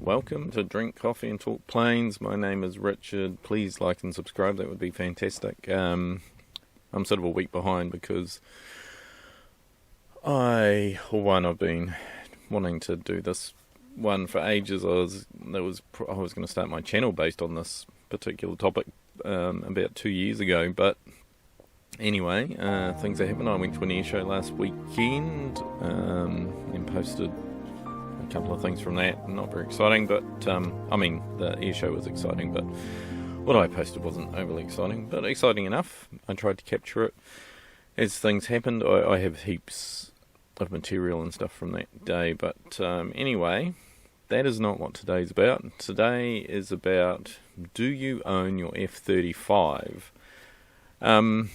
welcome to Drink Coffee and Talk Planes. My name is Richard. Please like and subscribe, that would be fantastic. I'm sort of a week behind because I've been wanting to do this one for ages. I was going to start my channel based on this particular topic about 2 years ago, but anyway, things that happened. I went to an air show last weekend and posted a couple of things from that. Not very exciting, but the air show was exciting, but what I posted wasn't overly exciting, but exciting enough. I tried to capture it as things happened. I have heaps of material and stuff from that day, but anyway, that is not what today's about. Today is about, do you own your F-35? And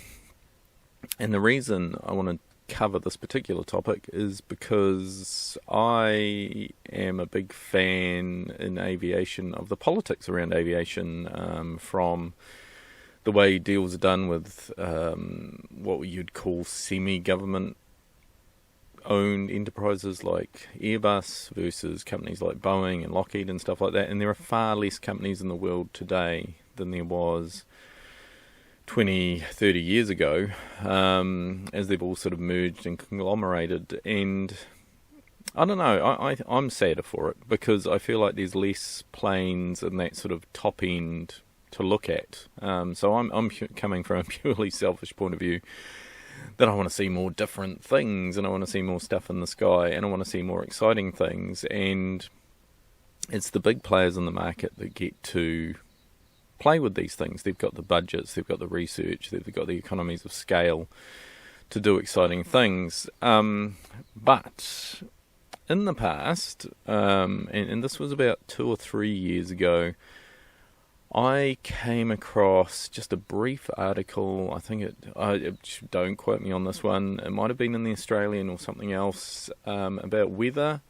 the reason I want to cover this particular topic is because I am a big fan in aviation of the politics around aviation, from the way deals are done with what you'd call semi-government owned enterprises like Airbus versus companies like Boeing and Lockheed and stuff like that. And there are far less companies in the world today than there was 20, 30 years ago, as they've all sort of merged and conglomerated. And I don't know, I'm sadder for it because I feel like there's less planes in that sort of top end to look at. So I'm coming from a purely selfish point of view, that I want to see more different things, and I want to see more stuff in the sky, and I want to see more exciting things. And it's the big players in the market that get to play with these things. They've got the budgets, they've got the research, they've got the economies of scale to do exciting things. But in the past, and this was about 2 or 3 years ago, I came across just a brief article. I think don't quote me on this one, it might have been in the Australian or something else, about whether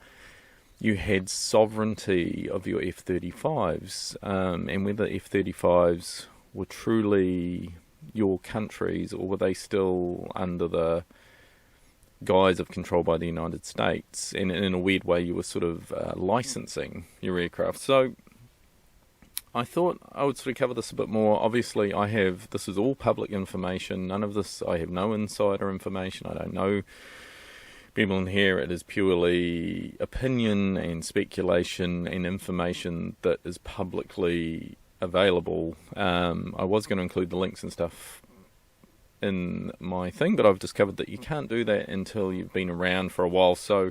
you had sovereignty of your F-35s, and whether F-35s were truly your country's, or were they still under the guise of control by the United States, and in a weird way you were sort of licensing your aircraft. So I thought I would sort of cover this a bit more. Obviously, this is all public information. None of this, I have no insider information. I don't know people in here. It is purely opinion and speculation and information that is publicly available. I was going to include the links and stuff in my thing, but I've discovered that you can't do that until you've been around for a while. So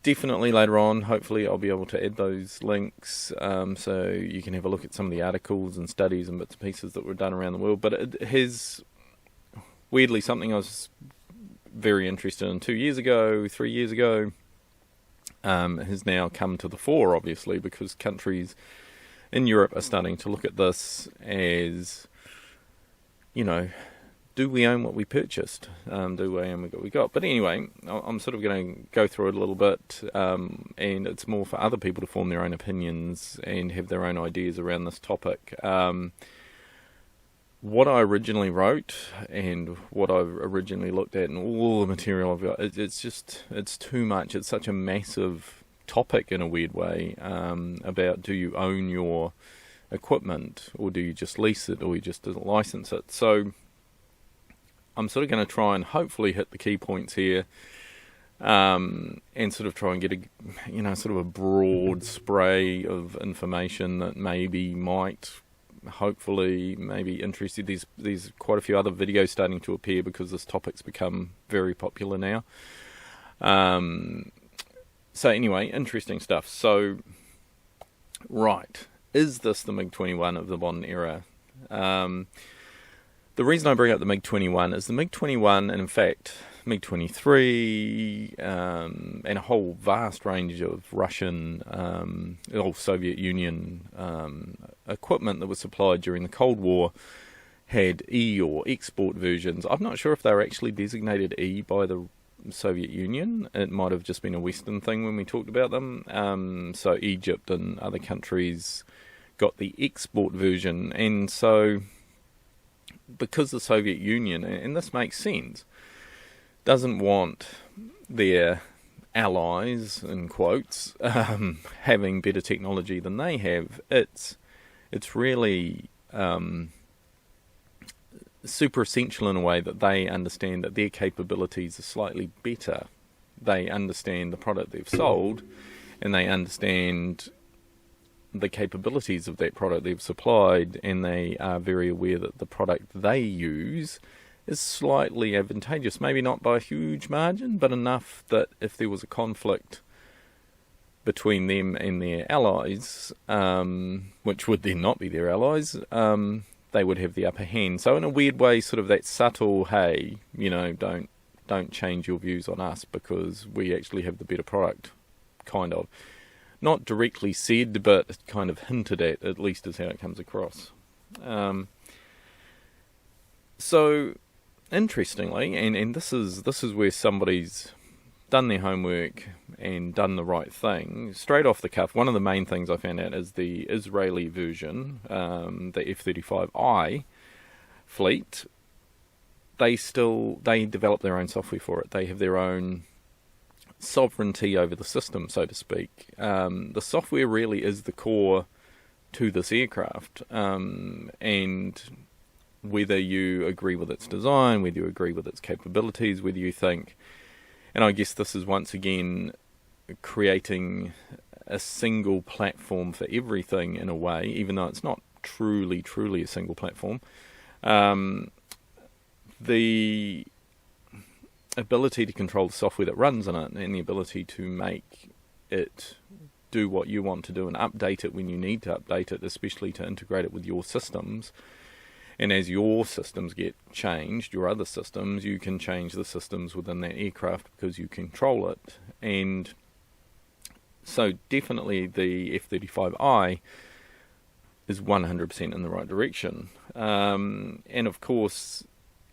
definitely later on, hopefully I'll be able to add those links, so you can have a look at some of the articles and studies and bits and pieces that were done around the world. But it has, weirdly, something I was very interested in 2 years ago, 3 years ago, has now come to the fore, obviously, because countries in Europe are starting to look at this as, do we own what we purchased? Do we own what we got? But anyway, I'm sort of going to go through it a little bit, and it's more for other people to form their own opinions and have their own ideas around this topic. What I originally wrote and what I originally looked at and all the material I've got, it's too much. It's such a massive topic in a weird way, about, do you own your equipment, or do you just lease it, or you just license it? So I'm sort of going to try and hopefully hit the key points here, and sort of try and get sort of a broad spray of information that might hopefully interest you. There's quite a few other videos starting to appear because this topic's become very popular now. So anyway, interesting stuff. So, right, is this the MiG-21 of the modern era? The reason I bring up the MiG-21 is the MiG-21, and in fact MiG-23, and a whole vast range of Russian, old Soviet Union equipment that was supplied during the Cold War had E or export versions. I'm not sure if they were actually designated E by the Soviet Union. It might have just been a Western thing when we talked about them. So Egypt and other countries got the export version, and so because the Soviet Union, and this makes sense, doesn't want their allies, in quotes, having better technology than they have, it's really super essential in a way that they understand that their capabilities are slightly better. They understand the product they've sold, and they understand the capabilities of that product they've supplied, and they are very aware that the product they use is slightly advantageous, maybe not by a huge margin, but enough that if there was a conflict between them and their allies, which would then not be their allies, they would have the upper hand. So in a weird way, sort of that subtle, hey, don't change your views on us because we actually have the better product, kind of. Not directly said, but kind of hinted at least is how it comes across. So, interestingly, and this is where somebody's done their homework and done the right thing. Straight off the cuff, one of the main things I found out is the Israeli version, the F-35I fleet, they develop their own software for it. They have their own sovereignty over the system, so to speak. The software really is the core to this aircraft, and whether you agree with its design, whether you agree with its capabilities, whether you think, and I guess this is once again creating a single platform for everything in a way, even though it's not truly a single platform. The ability to control the software that runs in it, and the ability to make it do what you want to do and update it when you need to update it, especially to integrate it with your systems. And as your systems get changed, your other systems, you can change the systems within that aircraft because you control it. And so definitely the F-35I is 100% in the right direction. And of course,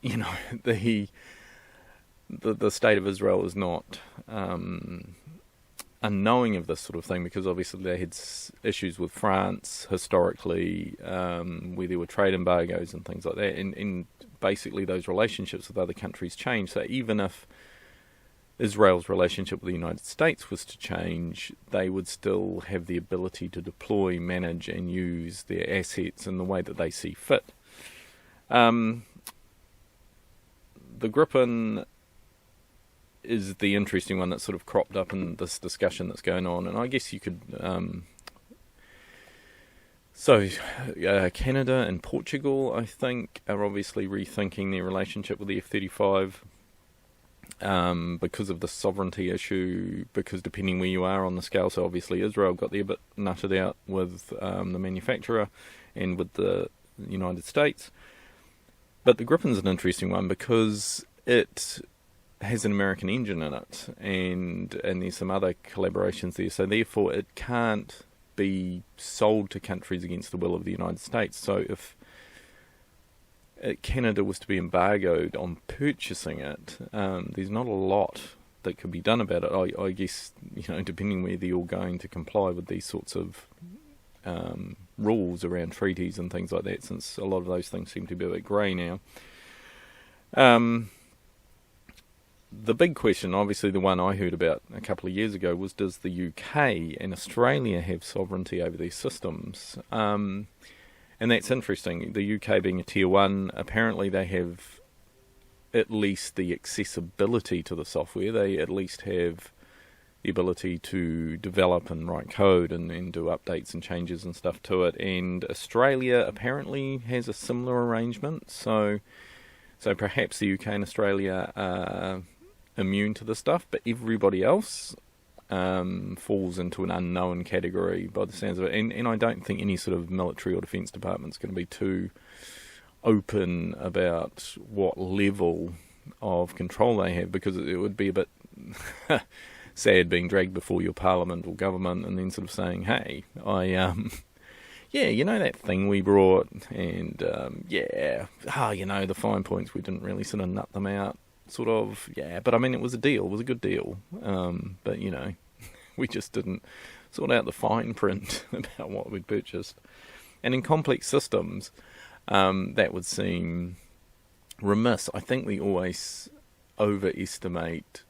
the state of Israel is not unknowing of this sort of thing, because obviously they had issues with France historically, where there were trade embargoes and things like that, and basically those relationships with other countries changed. So even if Israel's relationship with the United States was to change, they would still have the ability to deploy, manage and use their assets in the way that they see fit. The Gripen is the interesting one that sort of cropped up in this discussion that's going on, and I guess you could Canada and Portugal, I think, are obviously rethinking their relationship with the F-35 because of the sovereignty issue, because depending where you are on the scale, so obviously Israel got their bit nutted out with the manufacturer and with the United States. But the Gripen's an interesting one because it has an American engine in it, and there's some other collaborations there, so therefore it can't be sold to countries against the will of the United States. So if Canada was to be embargoed on purchasing it, there's not a lot that could be done about it. I guess, depending whether you're going to comply with these sorts of rules around treaties and things like that, since a lot of those things seem to be a bit grey now. The big question, obviously the one I heard about a couple of years ago, was does the UK and Australia have sovereignty over these systems? And that's interesting. The UK being a tier 1, apparently they have at least the accessibility to the software. They at least have the ability to develop and write code and do updates and changes and stuff to it. And Australia apparently has a similar arrangement. So perhaps the UK and Australia are immune to this stuff, but everybody else falls into an unknown category by the sounds of it. And I don't think any sort of military or defence department's going to be too open about what level of control they have, because it would be a bit sad being dragged before your parliament or government and then sort of saying, hey, that thing we brought, and the fine points, we didn't really sort of nut them out, sort of, but I mean, it was a deal, it was a good deal, but we just didn't sort out the fine print about what we'd purchased. And in complex systems, that would seem remiss. I think we always overestimate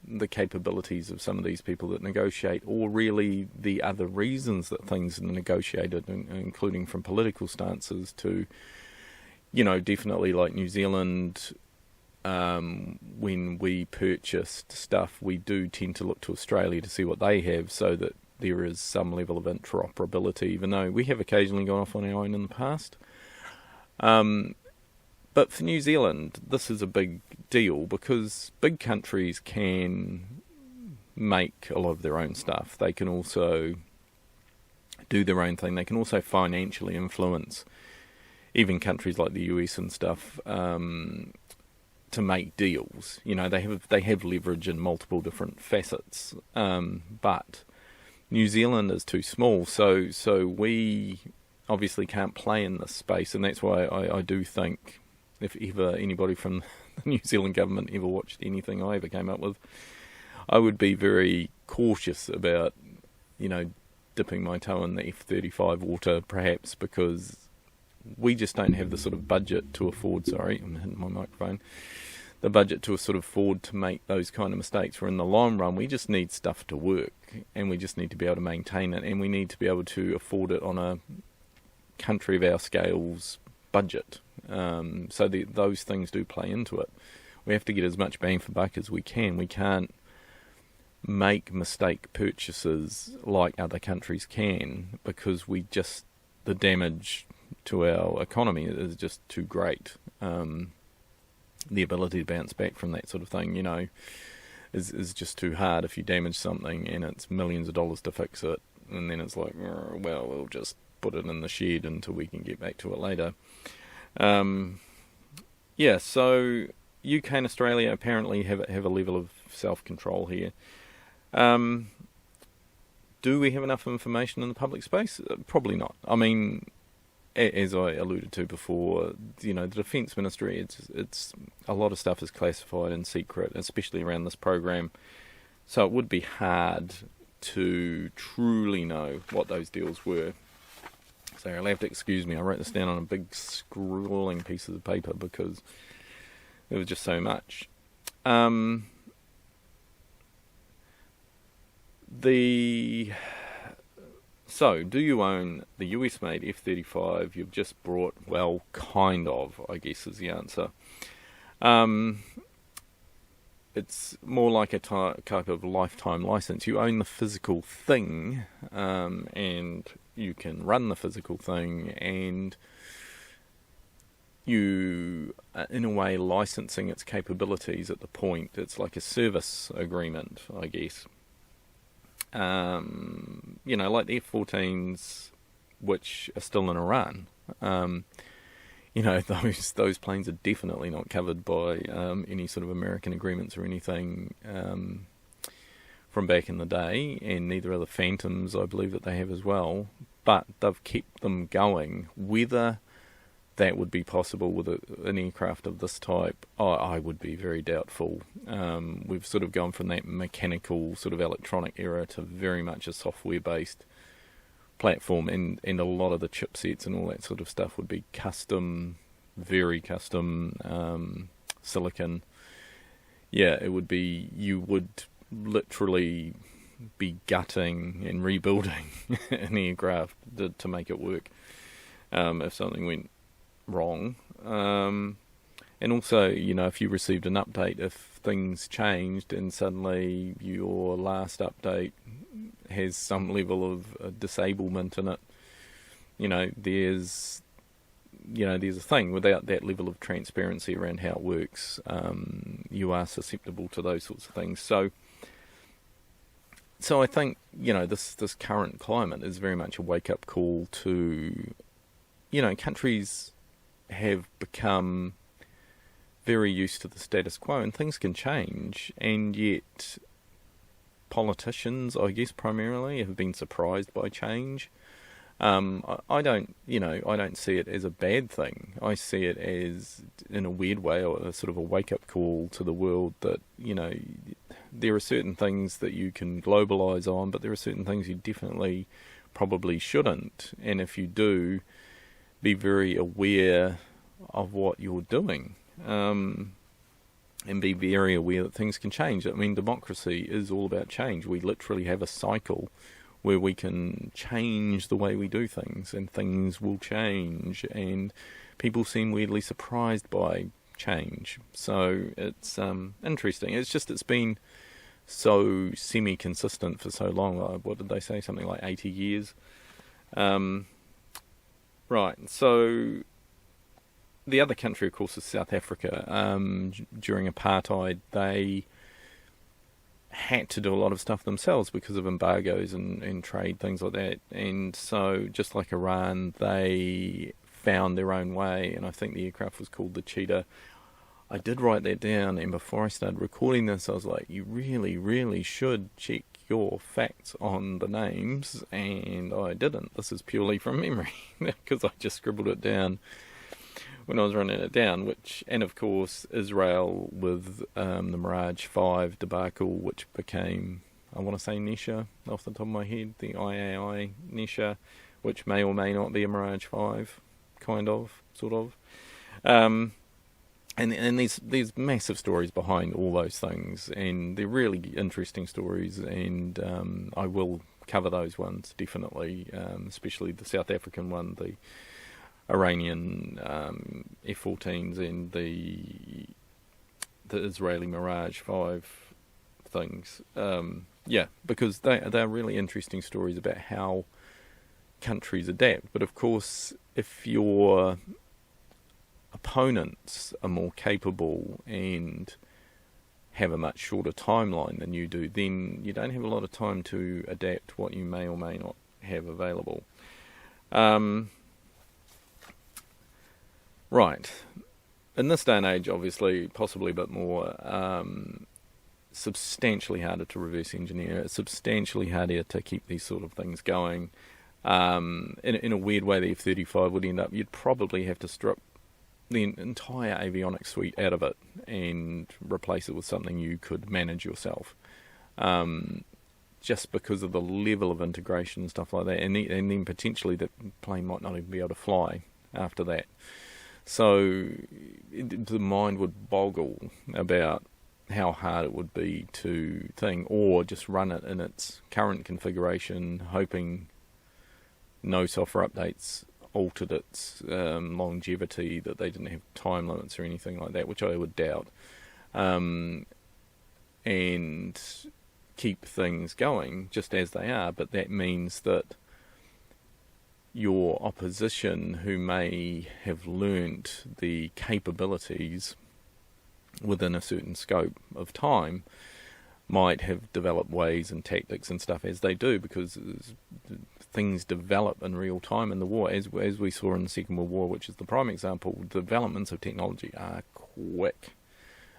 the capabilities of some of these people that negotiate, or really the other reasons that things are negotiated, including from political stances to, definitely like New Zealand. When we purchased stuff, we do tend to look to Australia to see what they have, so that there is some level of interoperability, even though we have occasionally gone off on our own in the past. But for New Zealand, this is a big deal because big countries can make a lot of their own stuff. They can also do their own thing. They can also financially influence even countries like the US and stuff to make deals. They have leverage in multiple different facets. But New Zealand is too small, so we obviously can't play in this space, and that's why I do think, if ever anybody from the New Zealand government ever watched anything I ever came up with, I would be very cautious about, dipping my toe in the F-35 water, perhaps, because we just don't have the sort of budget to afford, I'm hitting my microphone, the budget to sort of afford to make those kind of mistakes, where in the long run we just need stuff to work, and we just need to be able to maintain it, and we need to be able to afford it on a country of our scale's budget. So those things do play into it. We have to get as much bang for buck as we can. We can't make mistake purchases like other countries can, because the damage to our economy is just too great. The ability to bounce back from that sort of thing, is just too hard. If you damage something and it's millions of dollars to fix it, and then it's like, well, we'll just put it in the shed until we can get back to it later. So UK and Australia apparently have a level of self-control here. Do we have enough information in the public space? Probably not. I mean, as I alluded to before, the Defence Ministry, it's a lot of stuff is classified and secret, especially around this program. So it would be hard to truly know what those deals were. So you'll have to excuse me. I wrote this down on a big scrolling piece of paper because there was just so much. So, do you own the US-made F-35 you've just brought? Well, kind of, I guess, is the answer. It's more like a type of lifetime license. You own the physical thing, and you can run the physical thing, and you are, in a way, licensing its capabilities at the point. It's like a service agreement, I guess. Like the F-14s, which are still in Iran. Those planes are definitely not covered by any sort of American agreements or anything from back in the day, and neither are the Phantoms, I believe, that they have as well. But they've kept them going. Whether that would be possible with an aircraft of this type, I would be very doubtful. We've sort of gone from that mechanical sort of electronic era to very much a software-based platform, and a lot of the chipsets and all that sort of stuff would be custom, very custom silicon. It would be, you would literally be gutting and rebuilding an aircraft to make it work if something went wrong. And also, if you received an update, if things changed and suddenly your last update has some level of disablement in it, there's a thing. Without that level of transparency around how it works, you are susceptible to those sorts of things. So I think, this current climate is very much a wake-up call to, countries have become very used to the status quo, and things can change, and yet politicians, I guess primarily, have been surprised by change. I don't see it as a bad thing. I see it as, in a weird way, a sort of a wake-up call to the world that, there are certain things that you can globalise on, but there are certain things you definitely probably shouldn't. And if you do, be very aware of what you're doing. and be very aware that things can change. I mean, democracy is all about change. We literally have a cycle where we can change the way we do things, and things will change, and people seem weirdly surprised by change. So it's interesting. It's been so semi-consistent for so long. What did they say? Something like 80 years. Right, so the other country, of course, is South Africa. During apartheid, they had to do a lot of stuff themselves because of embargoes and trade, things like that. And so, just like Iran, they found their own way, and I think the aircraft was called the Cheetah. I did write that down, and before I started recording this, I was like, you really, really should check your facts on the names, and I didn't. This is purely from memory, because I just scribbled it down when I was running it down, and of course, Israel with the Mirage 5 debacle, which became, I want to say Nisha, off the top of my head, the IAI Nisha, which may or may not be a Mirage 5, kind of, sort of. And there's massive stories behind all those things, and they're really interesting stories, and I will cover those ones, definitely, especially the South African one, the Iranian F-14s, and the Israeli Mirage 5 things. Because they're really interesting stories about how countries adapt. But of course, if your opponents are more capable and have a much shorter timeline than you do, then you don't have a lot of time to adapt what you may or may not have available. Right. In this day and age, obviously, possibly a bit more, substantially harder to reverse engineer. It's substantially harder to keep these sort of things going. In a weird way, the F-35 would end up, you'd probably have to strip the entire avionics suite out of it and replace it with something you could manage yourself. Just because of the level of integration and stuff like that. And then potentially the plane might not even be able to fly after that. So the mind would boggle about how hard it would be to or just run it in its current configuration, hoping no software updates altered its longevity, that they didn't have time limits or anything like that, which I would doubt, and keep things going just as they are. But that means that your opposition, who may have learnt the capabilities within a certain scope of time, might have developed ways and tactics and stuff as they do, because things develop in real time in the war, as we saw in the Second World War, which is the prime example. Developments of technology are quick,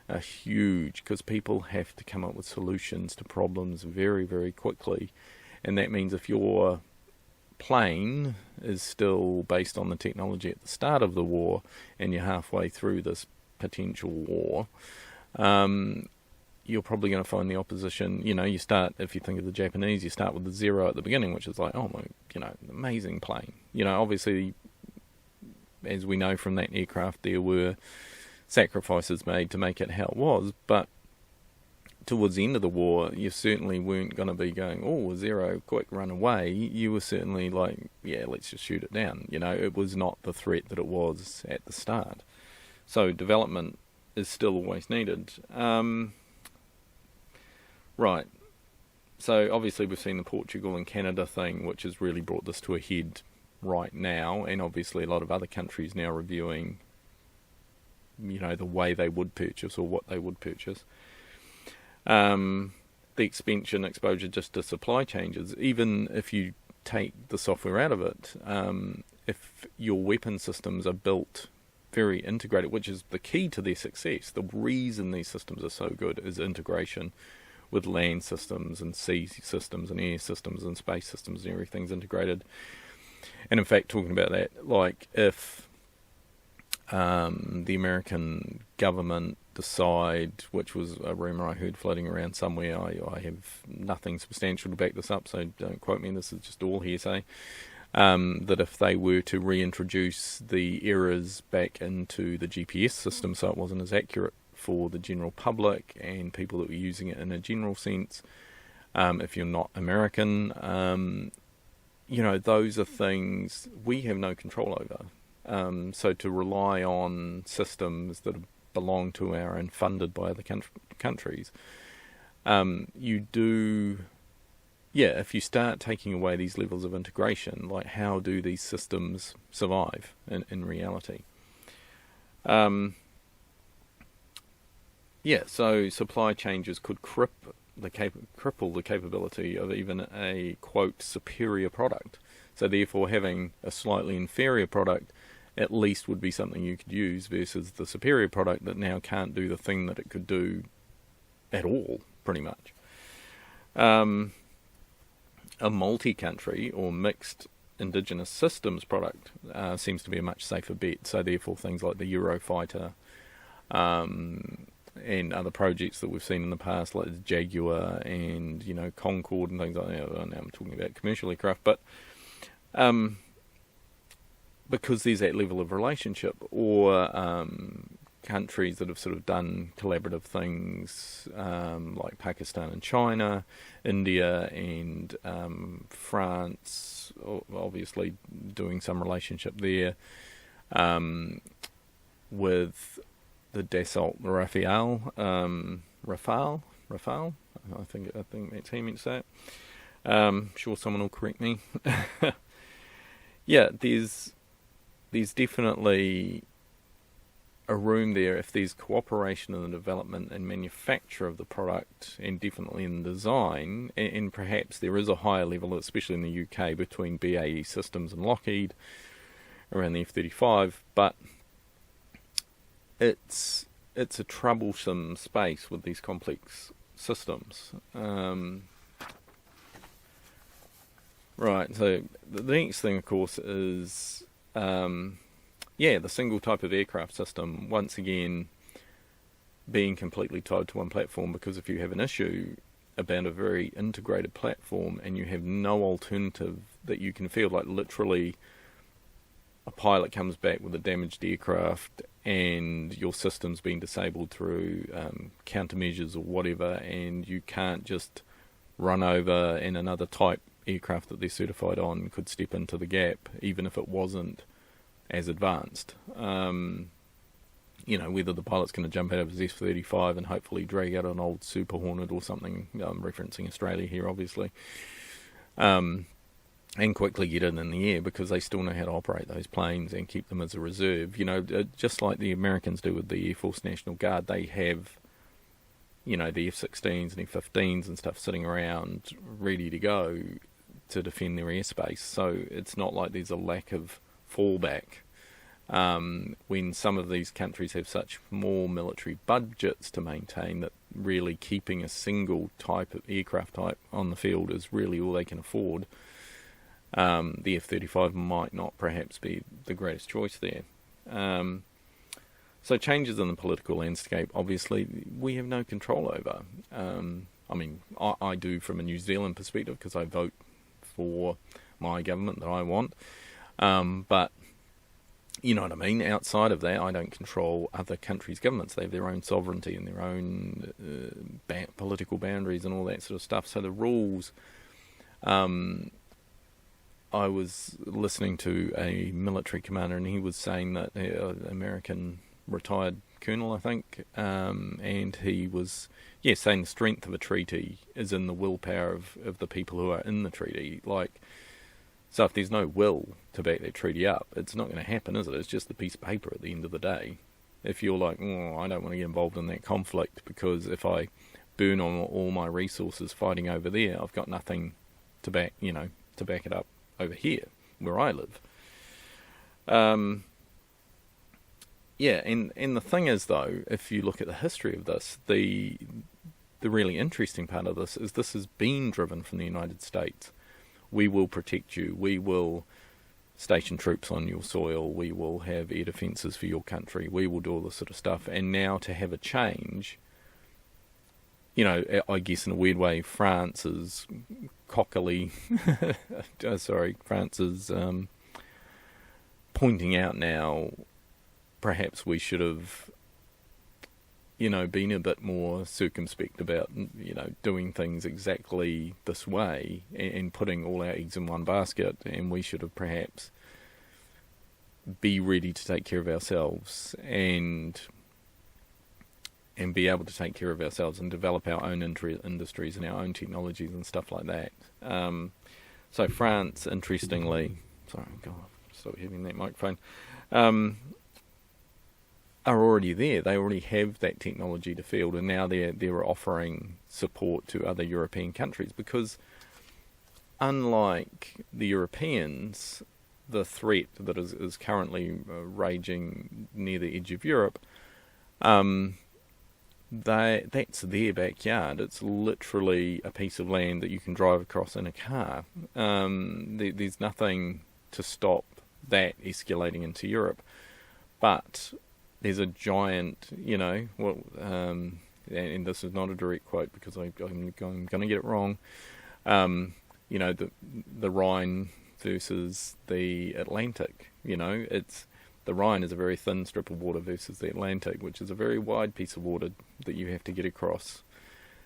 are huge, because people have to come up with solutions to problems very, very quickly. And that means if your plane is still based on the technology at the start of the war, and you're halfway through this potential war, you're probably going to find the opposition, you start, if you think of the Japanese, you start with the zero at the beginning, which is like, oh my, amazing plane. Obviously, as we know from that aircraft, there were sacrifices made to make it how it was, but towards the end of the war, you certainly weren't going to be going, oh, zero, quick, run away. You were certainly like, yeah, let's just shoot it down. It was not the threat that it was at the start. So development is still always needed. Right. So obviously we've seen the Portugal and Canada thing, which has really brought this to a head right now, and obviously a lot of other countries now reviewing, the way they would purchase or what they would purchase. The exposure just to supply changes, even if you take the software out of it, if your weapon systems are built very integrated, which is the key to their success. The reason these systems are so good is integration with land systems and sea systems and air systems and space systems, and everything's integrated. And in fact, talking about that, like if the American government decide, which was a rumour I heard floating around somewhere, I have nothing substantial to back this up, so don't quote me, this is just all hearsay, that if they were to reintroduce the errors back into the GPS system so it wasn't as accurate for the general public and people that were using it in a general sense. If you're not American, those are things we have no control over. So to rely on systems that belong to our and funded by other countries, if you start taking away these levels of integration, like how do these systems survive in reality? So supply changes could cripple the capability of even a, quote, superior product. So therefore having a slightly inferior product at least would be something you could use versus the superior product that now can't do the thing that it could do at all, pretty much. A multi-country or mixed indigenous systems product seems to be a much safer bet. So therefore things like the Eurofighter and other projects that we've seen in the past, like the Jaguar and Concorde and things like that. Now I'm talking about commercial aircraft, but because there's that level of relationship, or countries that have sort of done collaborative things, like Pakistan and China, India and France, obviously doing some relationship there, with the Dassault Rafale, I think that's how you meant to say it. Sure someone will correct me. There's definitely a room there if there's cooperation in the development and manufacture of the product, and definitely in design, and perhaps there is a higher level, especially in the UK, between BAE Systems and Lockheed around the F-35, but it's a troublesome space with these complex systems. Right, so the next thing, of course, is the single type of aircraft system, once again, being completely tied to one platform, because if you have an issue about a very integrated platform and you have no alternative that you can field, like literally a pilot comes back with a damaged aircraft and your system's been disabled through countermeasures or whatever, and you can't just run over, and another type aircraft that they're certified on could step into the gap, even if it wasn't as advanced. Whether the pilot's going to jump out of his F-35 and hopefully drag out an old Super Hornet or something, I'm referencing Australia here, obviously, and quickly get it in the air, because they still know how to operate those planes and keep them as a reserve. Just like the Americans do with the Air Force National Guard, they have, the F-16s and F-15s and stuff sitting around ready to go to defend their airspace. So it's not like there's a lack of fallback. When some of these countries have such more military budgets to maintain, that really keeping a single type of aircraft type on the field is really all they can afford, the F-35 might not perhaps be the greatest choice there. So changes in the political landscape, obviously, we have no control over. I do from a New Zealand perspective, because I vote for my government that I want. But you know what I mean? Outside of that, I don't control other countries' governments. They have their own sovereignty and their own political boundaries and all that sort of stuff. So the rules... I was listening to a military commander, and he was saying that American retired colonel, I think, and he was saying the strength of a treaty is in the willpower of the people who are in the treaty. So if there's no will to back that treaty up, it's not going to happen, is it? It's just a piece of paper at the end of the day. If you're like, I don't want to get involved in that conflict, because if I burn on all my resources fighting over there, I've got nothing to back it up over here where I live. And the thing is, though, if you look at the history of this, the really interesting part of this has been driven from the United States. We will protect you. We will station troops on your soil. We will have air defences for your country. We will do all this sort of stuff. And now to have a change, I guess in a weird way, France is cockily, France is pointing out now, perhaps we should have been a bit more circumspect about, doing things exactly this way and putting all our eggs in one basket, and we should have perhaps be ready to take care of ourselves and be able to take care of ourselves and develop our own industries and our own technologies and stuff like that. So France, interestingly, sorry, God, stop hitting that microphone, are already there. They already have that technology to field, and now they're offering support to other European countries, because unlike the Europeans, the threat that is currently raging near the edge of Europe, that's their backyard. It's literally a piece of land that you can drive across in a car. There's nothing to stop that escalating into Europe. But there's a giant, and this is not a direct quote because I'm going to get it wrong, the Rhine versus the Atlantic. The Rhine is a very thin strip of water versus the Atlantic, which is a very wide piece of water that you have to get across.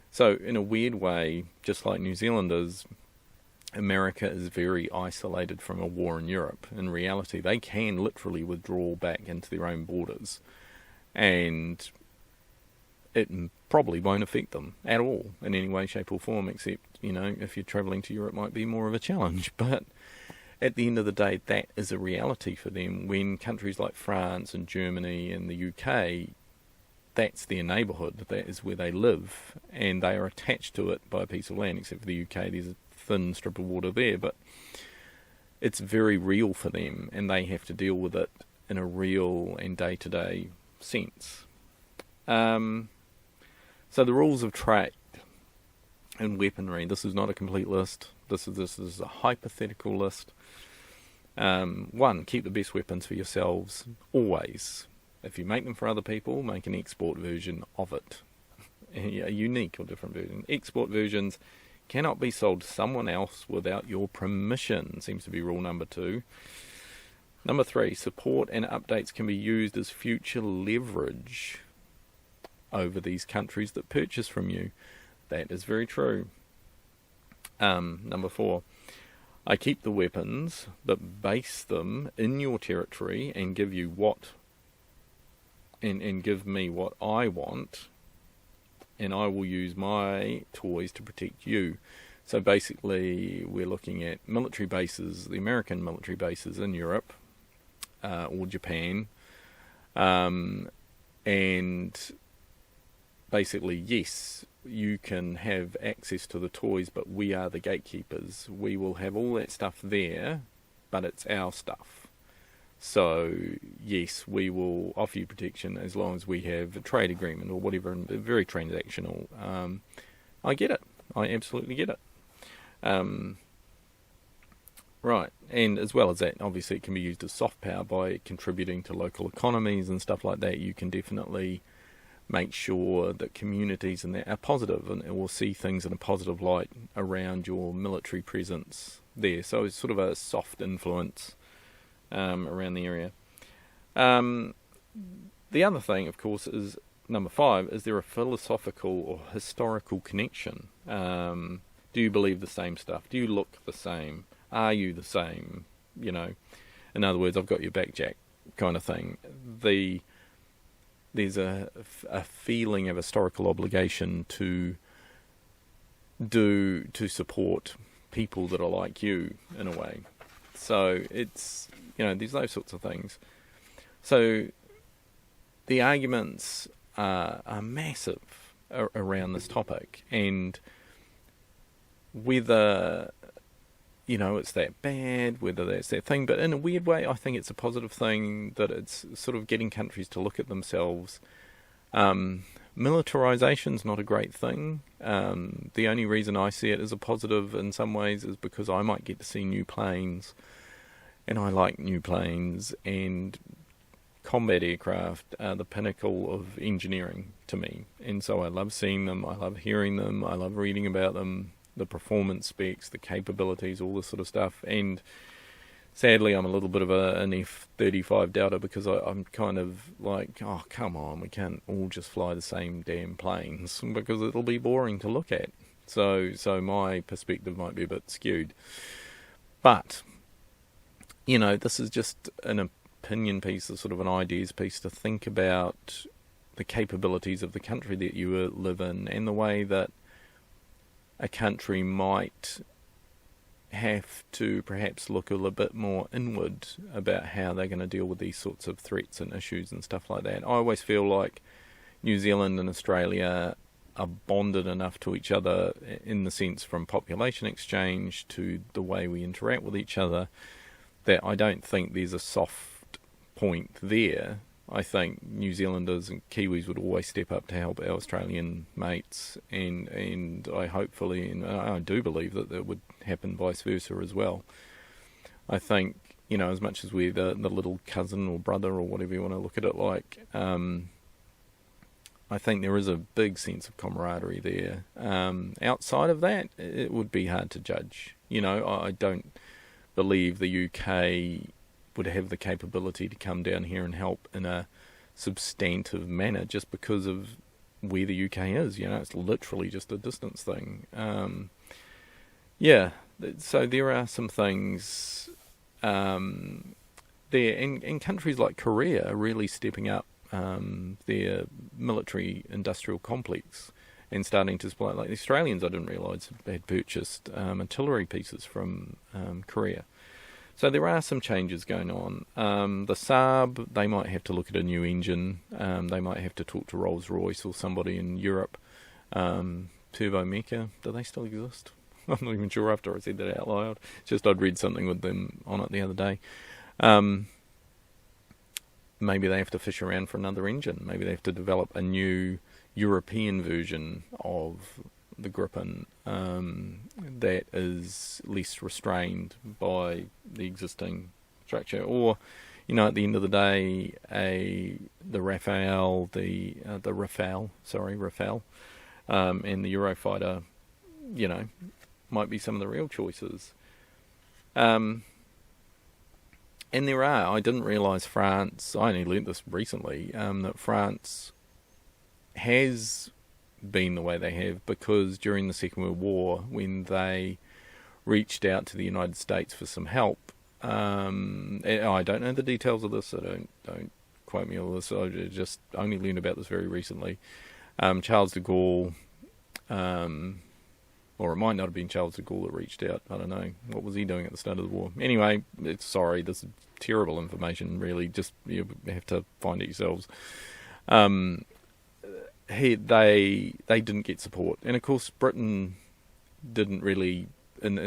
So in a weird way, just like New Zealand is, America is very isolated from a war in Europe. In reality, they can literally withdraw back into their own borders, and it probably won't affect them at all in any way, shape or form, except, if you're travelling to Europe, might be more of a challenge. But at the end of the day, that is a reality for them. When countries like France and Germany and the UK, that's their neighbourhood, that is where they live, and they are attached to it by a piece of land, except for the UK, there's a thin strip of water there, but it's very real for them, and they have to deal with it in a real and day-to-day sense. So the rules of trade and weaponry, this is not a complete list, this is a hypothetical list. 1, keep the best weapons for yourselves, always. If you make them for other people, make an export version of it. A unique or different version. Export versions cannot be sold to someone else without your permission, seems to be rule number 2. Number 3, support and updates can be used as future leverage over these countries that purchase from you. That is very true. Number 4, I keep the weapons, but base them in your territory and give you and give me what I want, and I will use my toys to protect you. So basically, we're looking at military bases, the American military bases in Europe, or Japan, and basically, yes, you can have access to the toys, but we are the gatekeepers. We will have all that stuff there, but it's our stuff. So, yes, we will offer you protection as long as we have a trade agreement or whatever, very transactional. I get it. I absolutely get it. Right, and as well as that, obviously it can be used as soft power by contributing to local economies and stuff like that. You can definitely make sure that communities and that are positive and will see things in a positive light around your military presence there. So it's sort of a soft influence around the area. The other thing, of course, is number 5, is there a philosophical or historical connection? Do you believe the same stuff? Do you look the same? Are you the same? In other words, I've got your back, Jack, kind of thing. There's a feeling of historical obligation to support people that are like you, in a way. So it's, there's those sorts of things. So the arguments are massive around this topic, and whether it's that bad, whether that's that thing, but in a weird way, I think it's a positive thing that it's sort of getting countries to look at themselves. Militarization's not a great thing. The only reason I see it as a positive in some ways is because I might get to see new planes, and I like new planes, and combat aircraft are the pinnacle of engineering to me, and so I love seeing them, I love hearing them, I love reading about them, the performance specs, the capabilities, all this sort of stuff. And sadly, I'm a little bit of an F-35 doubter because I'm kind of like, oh, come on, we can't all just fly the same damn planes because it'll be boring to look at. So my perspective might be a bit skewed. But, this is just an opinion piece, a sort of an ideas piece to think about the capabilities of the country that you live in and the way that a country might have to perhaps look a little bit more inward about how they're going to deal with these sorts of threats and issues and stuff like that. I always feel like New Zealand and Australia are bonded enough to each other in the sense from population exchange to the way we interact with each other that I don't think there's a soft point there. I think New Zealanders and Kiwis would always step up to help our Australian mates, and I hopefully, and I do believe that it would happen vice versa as well. I think, as much as we're the little cousin or brother or whatever you want to look at it like, I think there is a big sense of camaraderie there. Outside of that, it would be hard to judge. I don't believe the UK would have the capability to come down here and help in a substantive manner just because of where the UK is. It's literally just a distance thing. So there are some things there, and countries like Korea are really stepping up their military industrial complex and starting to supply. Like the Australians, I didn't realise had purchased artillery pieces from Korea. So there are some changes going on. The Saab, they might have to look at a new engine. They might have to talk to Rolls-Royce or somebody in Europe. Turbo Mecha, do they still exist? I'm not even sure after I said that out loud. Just I'd read something with them on it the other day. Maybe they have to fish around for another engine. Maybe they have to develop a new European version of the Gripen that is less restrained by the existing structure, or at the end of the day, the Rafale, and the Eurofighter, might be some of the real choices. And I didn't realise France. I only learnt this recently that France has been the way they have because during the Second World War, when they reached out to the United States for some help, and I don't know the details of this, so don't quote me on this. I just only learned about this very recently. Charles de Gaulle, or it might not have been Charles de Gaulle that reached out. I don't know. What was he doing at the start of the war? Anyway, this is terrible information. Really, just you have to find it yourselves. They didn't get support, and of course Britain didn't really, and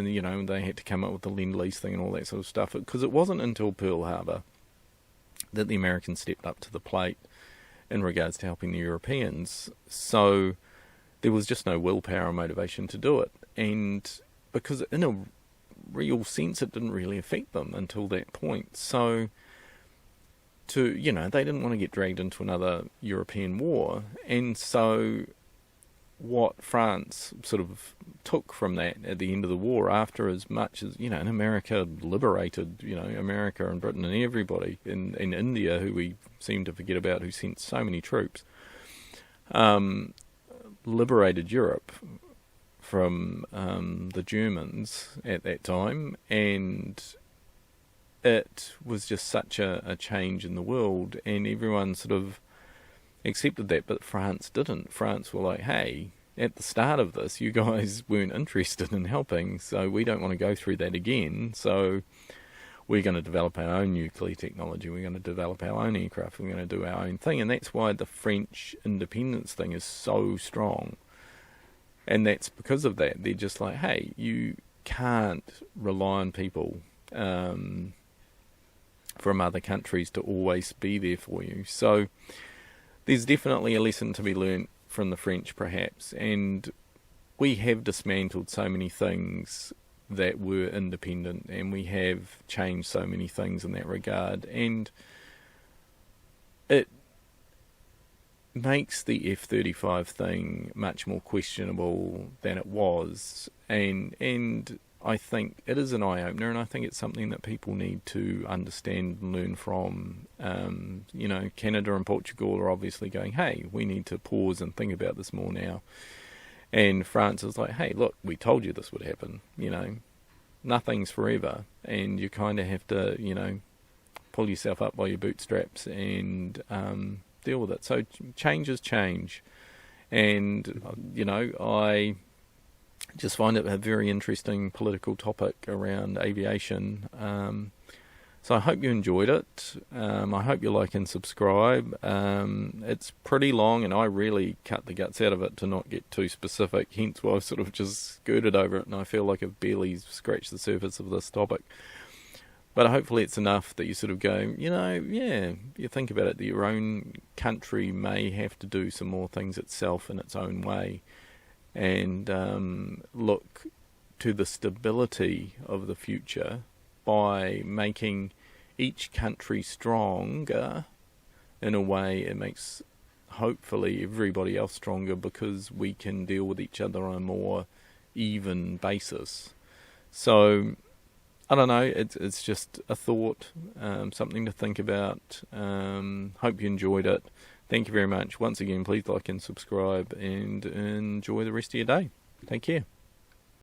they had to come up with the Lend-Lease thing and all that sort of stuff, because it wasn't until Pearl Harbor that the Americans stepped up to the plate in regards to helping the Europeans. So there was just no willpower or motivation to do it, and because in a real sense it didn't really affect them until that point. So they didn't want to get dragged into another European war, and so what France sort of took from that at the end of the war, after as much as, and America liberated, America and Britain and everybody, in India, who we seem to forget about, who sent so many troops, liberated Europe from the Germans at that time, and it was just such a change in the world, and everyone sort of accepted that, but France didn't. France were like, hey, at the start of this, you guys weren't interested in helping, so we don't want to go through that again, so we're going to develop our own nuclear technology, we're going to develop our own aircraft, we're going to do our own thing, and that's why the French independence thing is so strong. And that's because of that. They're just like, hey, you can't rely on people from other countries to always be there for you. So there's definitely a lesson to be learnt from the French, perhaps, and we have dismantled so many things that were independent, and we have changed so many things in that regard, and it makes the F-35 thing much more questionable than it was, and I think it is an eye-opener, and I think it's something that people need to understand and learn from. Canada and Portugal are obviously going, hey, we need to pause and think about this more now. And France is like, hey, look, we told you this would happen. Nothing's forever, and you kind of have to, pull yourself up by your bootstraps and deal with it. So change is change. And, I just find it a very interesting political topic around aviation. So I hope you enjoyed it. I hope you like and subscribe. It's pretty long, and I really cut the guts out of it to not get too specific, hence why I've sort of just skirted over it, and I feel like I've barely scratched the surface of this topic. But hopefully it's enough that you sort of go, you think about it, that your own country may have to do some more things itself in its own way, and look to the stability of the future by making each country stronger in a way it makes hopefully everybody else stronger, because we can deal with each other on a more even basis. So I don't know, it's just a thought, something to think about. Hope you enjoyed it. Thank you very much. Once again, please like and subscribe, and enjoy the rest of your day. Take care.